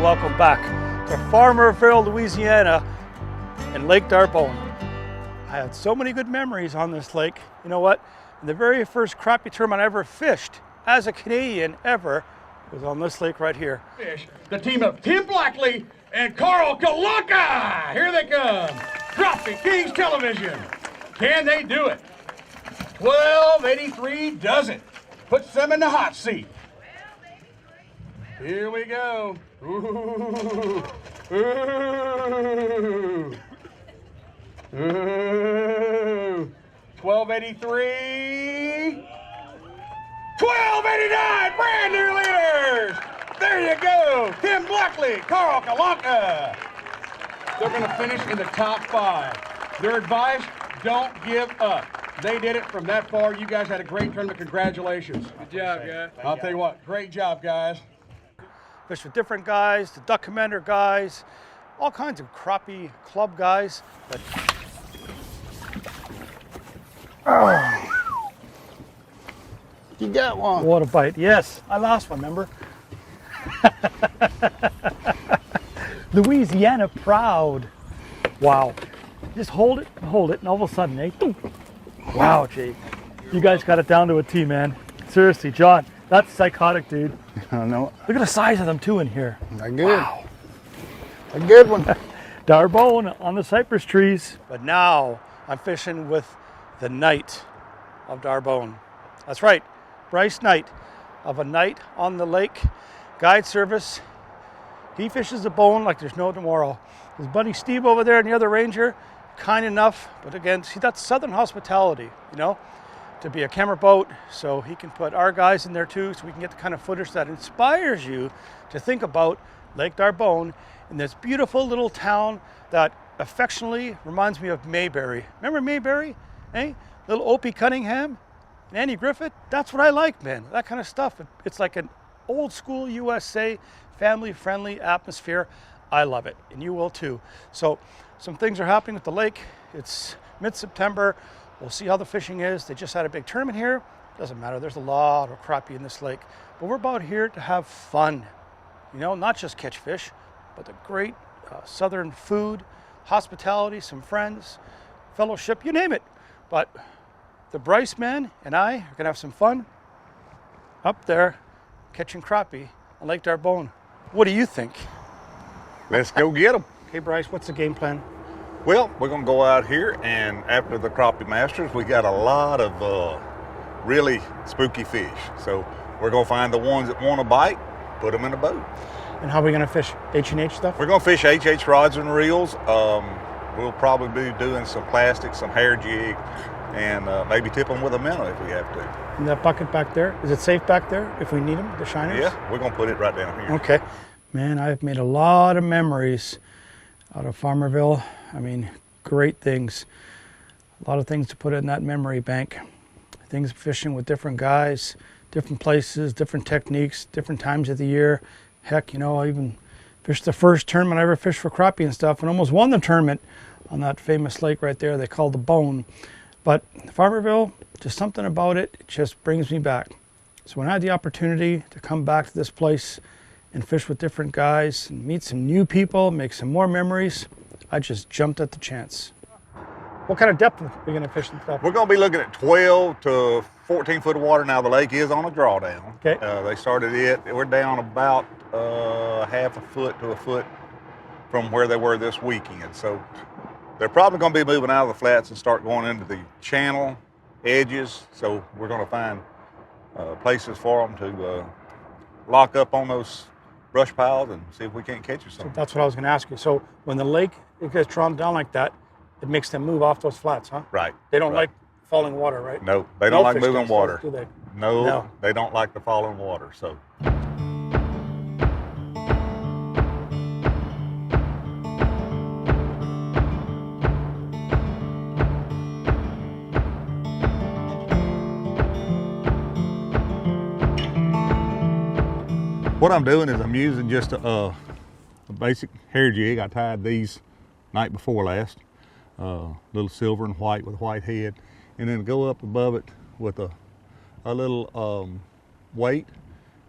welcome back to Farmerville, Louisiana and Lake Darbonne. I had so many good memories on this lake. You know what? The very first crappie tournament I ever fished as a Canadian ever was on this lake right here. The team of Tim Blackley and Karl Kalonka. Here they come. Crappie Kings Television. Can they do it? 1283 does it. Puts them in the hot seat. Here we go. Ooh. Ooh. Ooh. 1283. 1289. Brand new leaders. There you go. Tim Blackley, Karl Kalonka. They're going to finish in the top 5. Their advice, don't give up. They did it from that far. You guys had a great tournament. Congratulations. Good job, guys. I'll tell you what, great job, guys. Fish with different guys, the duck commander guys, all kinds of crappie club guys. But You got one. what a bite. Yes, I lost one, remember? Louisiana proud. Wow. Just hold it, and all of a sudden, eh? Boom. Wow, Jay. You guys got it down to a T, man. Seriously, John, that's psychotic, dude. I know. Look at the size of them, too, in here. A good. Wow. A good one. Darbonne on the cypress trees. But now I'm fishing with the Knight of Darbonne. That's right, Bryce Knight of A Night on the Lake Guide Service. He fishes the bone like there's no tomorrow. His buddy Steve over there and the other ranger, kind enough, but again, see, that's Southern hospitality, you know, to be a camera boat, so he can put our guys in there too, so we can get the kind of footage that inspires you to think about Lake Darbonne in this beautiful little town that affectionately reminds me of Mayberry. Remember Mayberry? Eh? Little Opie Cunningham and Andy Griffith? That's what I like, man. That kind of stuff. It's like an old school USA, family-friendly atmosphere. I love it, and you will too. So some things are happening with the lake. It's mid-September. We'll see how the fishing is. They just had a big tournament here. Doesn't matter, there's a lot of crappie in this lake. But we're about here to have fun. You know, not just catch fish, but the great southern food, hospitality, some friends, fellowship, you name it. But the Bryce man and I are gonna have some fun up there catching crappie on Lake Darbonne. What do you think? Let's go get them. Okay, Bryce, what's the game plan? Well, we're going to go out here, and after the Crappie Masters, we got a lot of really spooky fish. So we're going to find the ones that want to bite, put them in the boat. And how are we going to fish? H&H stuff? We're going to fish H rods and reels. We'll probably be doing some plastic, some hair jig, and maybe tip them with a minnow if we have to. And that bucket back there, is it safe back there if we need them, the shiners? Yeah, we're going to put it right down here. Okay. Man, I've made a lot of memories out of Farmerville. I mean, great things. A lot of things to put in that memory bank. Things fishing with different guys, different places, different techniques, different times of the year. Heck, you know, I even fished the first tournament I ever fished for crappie and stuff and almost won the tournament on that famous lake right there they call the Bone. But Farmerville, just something about it, it just brings me back. So when I had the opportunity to come back to this place and fish with different guys and meet some new people, make some more memories, I just jumped at the chance. What kind of depth are we going to fish and stuff? We're going to be looking at 12 to 14 foot of water. Now the lake is on a drawdown. Okay. They started it. We're down about half a foot to a foot from where they were this weekend. So they're probably going to be moving out of the flats and start going into the channel edges. So we're going to find places for them to lock up on those brush piles and see if we can't catch or something. So that's what I was going to ask you. So when the lake it gets drawn down like that, it makes them move off those flats, huh? Right. They don't right. like falling water, right? No, they don't like fish moving do, water. do they? No, they don't like the falling water. So. What I'm doing is I'm using just a basic hair jig. I tied these night before last, little silver and white with a white head, and then go up above it with a little weight,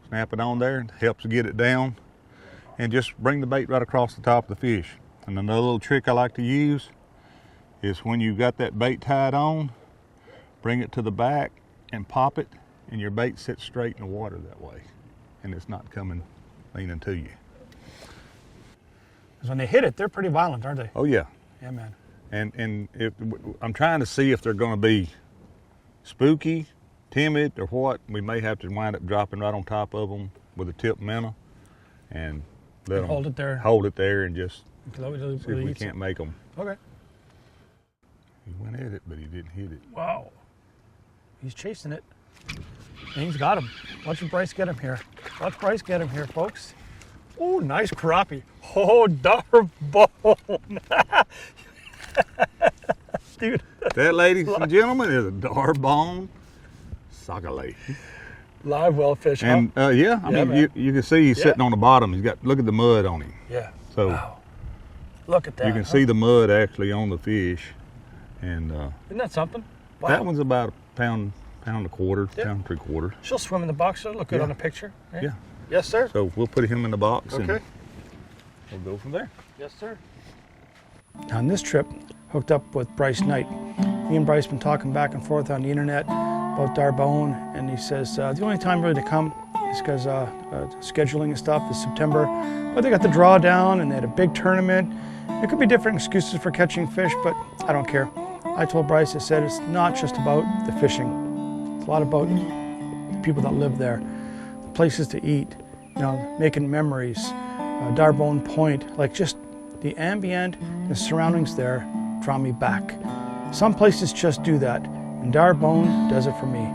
snap it on there, it helps get it down, and just bring the bait right across the top of the fish. And another little trick I like to use is when you've got that bait tied on, bring it to the back and pop it, and your bait sits straight in the water that way, and it's not coming leaning to you. Because when they hit it, they're pretty violent, aren't they? Oh yeah. Yeah, man. And if, I'm trying to see if they're going to be spooky, timid, or what. We may have to wind up dropping right on top of them with a tip minnow and let them hold it there. Hold it there and just see if we can't make them. Okay. He went at it, but he didn't hit it. Wow. He's chasing it. And he's got him. Watch Bryce get him here. Watch Bryce get him here, folks. Oh, nice crappie. Oh, Darbonne. Dude. That, ladies and gentlemen, is a Darbonne sagalay. Live well fish, and huh? yeah, I mean, you can see he's sitting on the bottom. He's got, look at the mud on him. Yeah. So wow. Look at that. You can see the mud actually on the fish. And isn't that something? Wow. That one's about a pound and a quarter, pound and 3/4. She'll swim in the box. She'll look good on the picture. Right? Yeah. Yes, sir. So we'll put him in the box. Okay. And we'll go from there. Yes, sir. On this trip, hooked up with Bryce Knight. Me and Bryce been talking back and forth on the internet about Darbonne, and he says the only time really to come is because scheduling and stuff is September. But they got the drawdown and they had a big tournament. There could be different excuses for catching fish, but I don't care. I told Bryce, I said, it's not just about the fishing. It's a lot about the people that live there, the places to eat, you know, making memories. Darbonne Point, like just the ambient, the surroundings there draw me back. Some places just do that, and Darbonne does it for me.